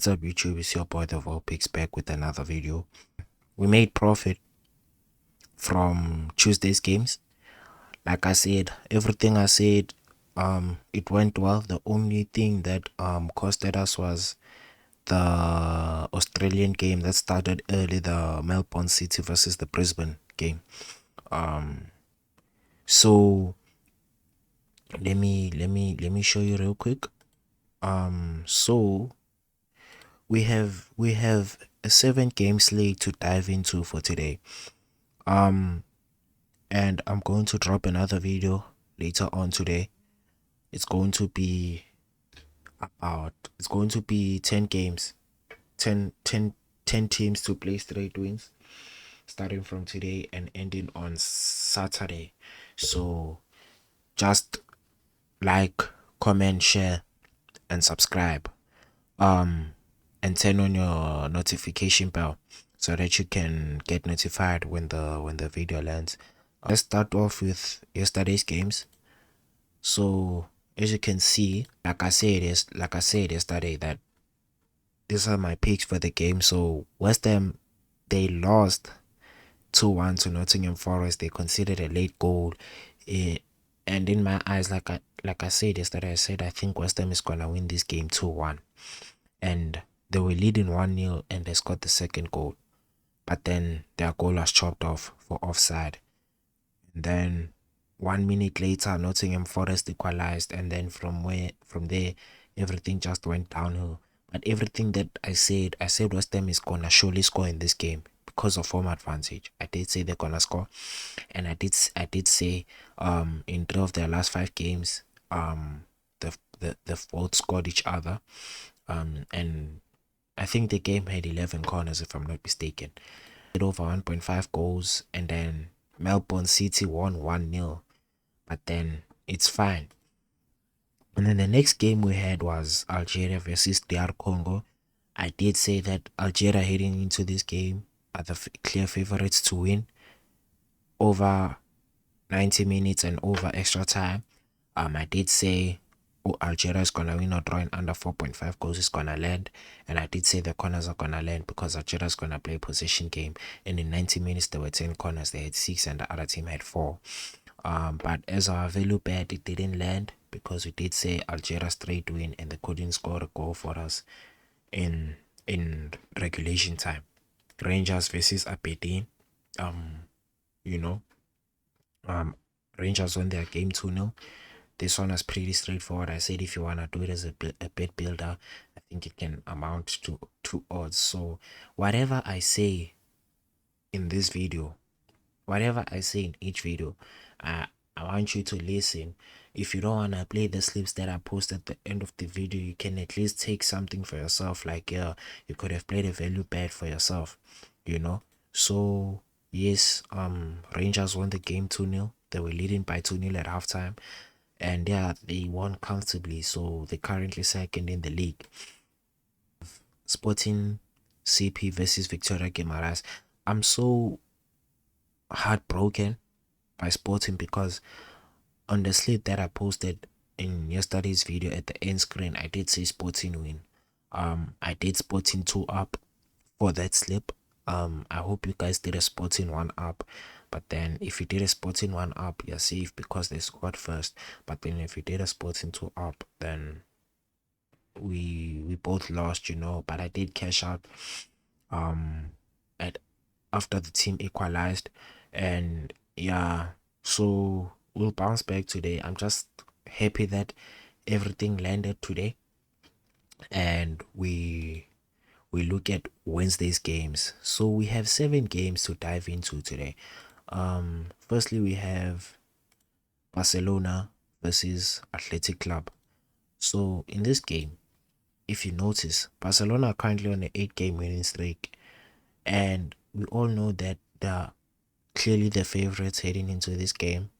What's up YouTube, it's your boy the Volpix back with another video. We made profit from Tuesday's games. Like I said, everything I said, it went well. The only thing that costed us was the Australian game that started early, the Melbourne City versus the Brisbane game. So let me show you real quick. So we have a 7-game slate to dive into for today. And I'm going to drop another video later on today. It's going to be 10 games, 10 teams to play straight wins, starting from today and ending on Saturday. So just like, comment, share, and subscribe. And turn on your notification bell so that you can get notified when the video lands. Let's start off with yesterday's games. So as you can see, like I said yesterday, that these are my picks for the game. So West Ham, they lost 2-1 to Nottingham Forest. They conceded a late goal, and in my eyes, like I said yesterday, I said I think West Ham is gonna win this game 2-1, and they were leading 1-0 and they scored the second goal, but then their goal was chopped off for offside. And then 1 minute later, Nottingham Forest equalized, and then from there everything just went downhill. But everything that I said West Ham is gonna surely score in this game because of home advantage. I did say they're gonna score, and I did say in 3 of their last 5 games the both scored each other, and I think the game had 11 corners if I'm not mistaken. It over 1.5 goals, and then Melbourne City won 1-0, but then it's fine. And then the next game we had was Algeria versus DR Congo. I did say that Algeria heading into this game are the clear favorites to win over 90 minutes and over extra time. I did say Algeria is gonna win or draw, and under 4.5 goals is gonna land, and I did say the corners are gonna land because Algeria is gonna play possession game, and in 90 minutes there were 10 corners, they had 6 and the other team had 4. But as our value bet, it didn't land because we did say Algeria straight win and they couldn't score a goal for us in regulation time. Rangers versus Aberdeen, you know, Rangers won their game 2-0. This one was pretty straightforward. I said if you want to do it as a bet builder, I think it can amount to 2 odds. So whatever I say in this video, whatever I say in each video, I want you to listen. If you don't want to play the slips that I post at the end of the video, you can at least take something for yourself. Like you could have played a value bet for yourself, So yes, Rangers won the game 2-0. They were leading by 2-0 at halftime, and yeah, they won comfortably, so they're currently second in the league. Sporting CP versus Victoria Guimaraes. I'm so heartbroken by Sporting because on the slip that I posted in yesterday's video at the end screen, I did say Sporting win. I did Sporting 2 up for that slip. I hope you guys did a Sporting 1 up. But then if you did a Sporting 1 up, you're safe because they scored first. But then if you did a Sporting 2 up, then we both lost, But I did cash out after the team equalized, and yeah, so we'll bounce back today. I'm just happy that everything landed today, and we look at Wednesday's games. So we have 7 games to dive into today. Firstly, we have Barcelona versus Athletic Club. So in this game, if you notice, Barcelona are currently on an 8-game winning streak, and we all know that they're clearly the favorites heading into this game.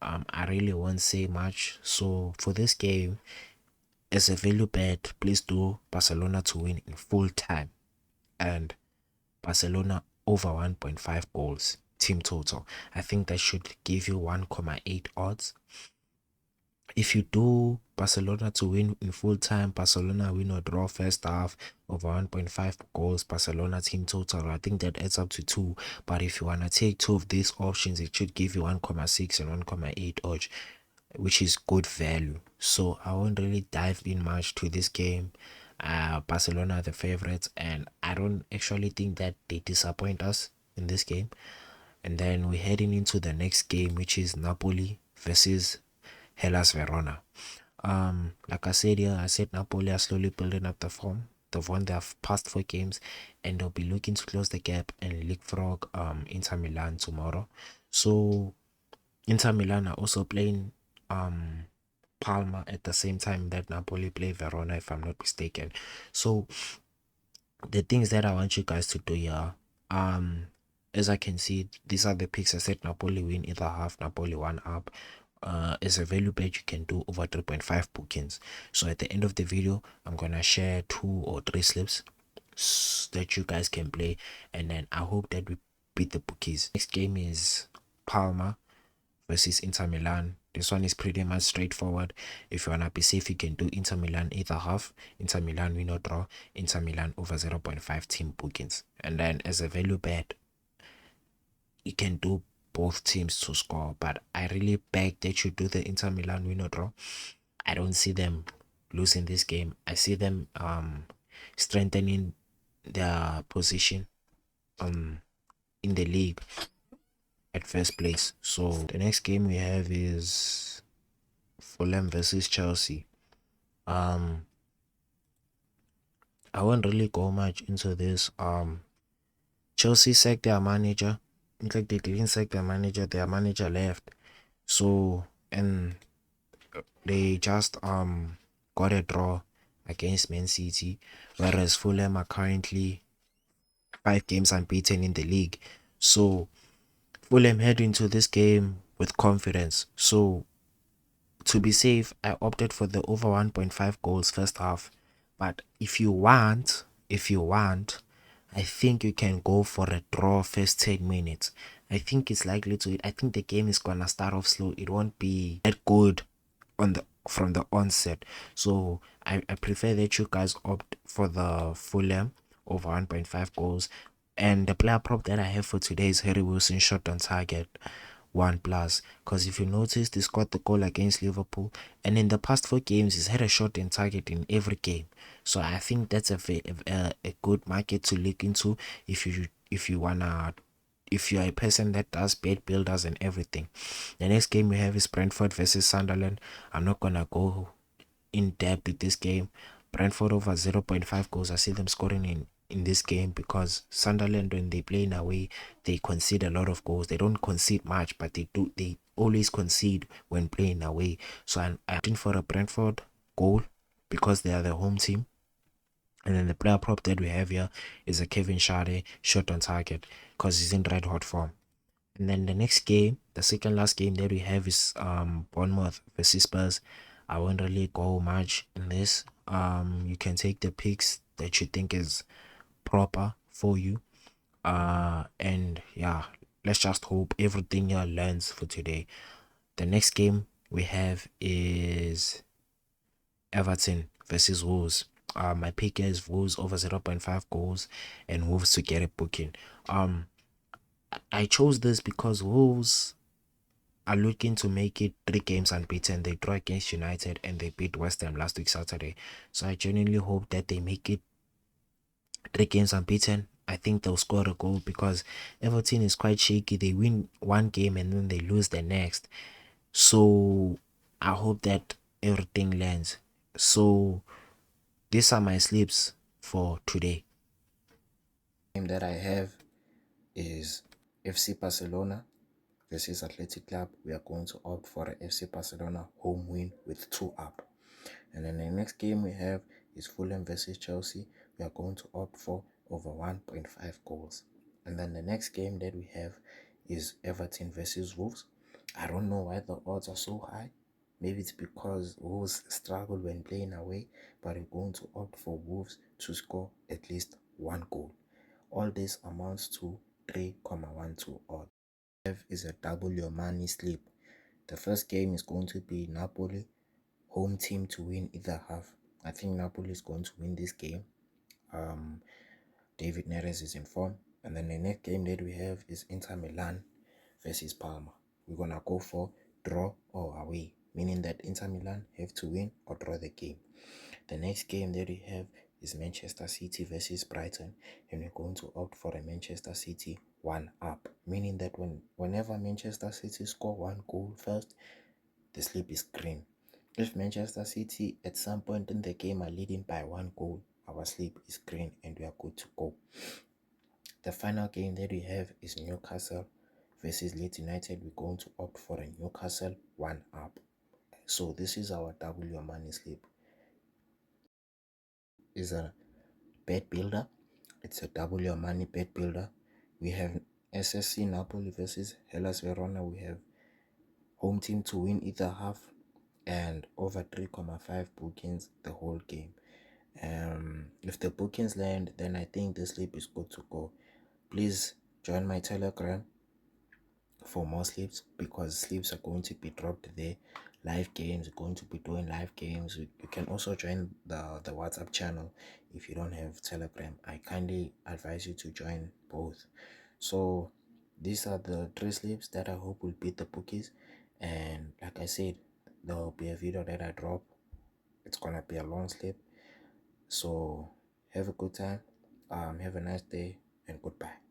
I really won't say much. So for this game, as a value bet, please do Barcelona to win in full time, and Barcelona over 1.5 goals team total. I think that should give you 1.8 odds. If you do Barcelona to win in full time, Barcelona win or draw first half over 1.5 goals, Barcelona team total, I think that adds up to 2. But if you want to take two of these options, it should give you 1.6 and 1.8 odds, which is good value. So I won't really dive in much to this game. Barcelona are the favorites, and I don't actually think that they disappoint us in this game. And then we're heading into the next game, which is Napoli versus Hellas Verona. Like I said here, I said Napoli are slowly building up the form. They've won their past 4 games, and they'll be looking to close the gap and leapfrog Inter Milan tomorrow. So Inter Milan are also playing Palma at the same time that Napoli play Verona, if I'm not mistaken. So the things that I want you guys to do here, as I can see, these are the picks. I said Napoli win either half, Napoli one up. As a value bet, you can do over 3.5 bookings. So at the end of the video, I'm gonna share 2 or 3 slips that you guys can play, and then I hope that we beat the bookies. Next game is Palma versus Inter Milan. This one is pretty much straightforward. If you wanna be safe, you can do Inter Milan either half, Inter Milan win or draw, Inter Milan over 0.5 team bookings. And then as a value bet, you can do both teams to score. But I really beg that you do the Inter Milan win or draw. I don't see them losing this game. I see them strengthening their position in the league at first place. So the next game we have is Fulham versus Chelsea. I won't really go much into this. Chelsea sacked their manager. In fact, they didn't sack their manager left. So, and they just got a draw against Man City, whereas Fulham are currently 5 games unbeaten in the league. So Fulham head into this game with confidence. So to be safe, I opted for the over 1.5 goals first half. But if you want, I think you can go for a draw first 10 minutes. I think it's likely to. I think the game is gonna start off slow. It won't be that good on the from the onset. So I prefer that you guys opt for the Fulham over 1.5 goals. And the player prop that I have for today is Harry Wilson shot on target 1 plus. Because if you notice, he scored the goal against Liverpool, and in the past 4 games, he's had a shot in target in every game. So I think that's a good market to look into if you wanna if you're a person that does bet builders and everything. The next game we have is Brentford versus Sunderland. I'm not gonna go in depth with this game. Brentford over 0.5 goals. I see them scoring in this game because Sunderland, when they play in away, they concede a lot of goals. They don't concede much, but they always concede when playing away. So I'm opting for a Brentford goal because they are the home team. And then the player prop that we have here is a Kevin Schade shot on target because he's in red hot form. And then the next game, the second last game that we have is Bournemouth versus Spurs. I won't really go much in this. You can take the picks that you think is proper for you. And yeah, let's just hope everything here lands for today. The next game we have is Everton versus Wolves. My pick is Wolves over 0.5 goals and Wolves to get a booking. I chose this because Wolves are looking to make it 3 games unbeaten. They draw against United and they beat West Ham last week Saturday. So I genuinely hope that they make it 3 games unbeaten. I think they'll score a goal because Everton is quite shaky. They win 1 game and then they lose the next. So I hope that everything lands. So these are my sleeps for today. Game that I have is FC Barcelona versus Athletic Club. We are going to opt for a FC Barcelona home win with 2 up. And then the next game we have is Fulham versus Chelsea. We are going to opt for over 1.5 goals. And then the next game that we have is Everton versus Wolves. I don't know why the odds are so high. Maybe it's because Wolves struggle when playing away, but we're going to opt for Wolves to score at least 1 goal. All this amounts to 3.12 odds. Is a double your money sleep. The first game is going to be Napoli home team to win either half. I think Napoli is going to win this game. David Neres is in form. And then the next game that we have is Inter Milan versus Parma. We're gonna go for draw or away, meaning that Inter Milan have to win or draw the game. The next game that we have is Manchester City versus Brighton, and we're going to opt for a Manchester City one up, meaning that whenever Manchester City score one goal first, the sleep is green. If Manchester City at some point in the game are leading by one goal, our sleep is green and we are good to go. The final game that we have is Newcastle versus Leeds United. We're going to opt for a Newcastle one up. So this is our double your money sleep. Is a bet builder. It's a double your money bet builder. We have SSC Napoli versus Hellas Verona. We have home team to win either half and over 3.5 bookings the whole game. If the bookings land, then I think the sleep is good to go. Please join my Telegram for more sleeps, because sleeps are going to be dropped there. Live games, going to be doing live games. You can also join the WhatsApp channel if you don't have Telegram. I kindly advise you to join both. So these are the 3 sleeps that I hope will beat the bookies. And like I said, there will be a video that I drop. It's gonna be a long sleep. So have a good time, have a nice day, and goodbye.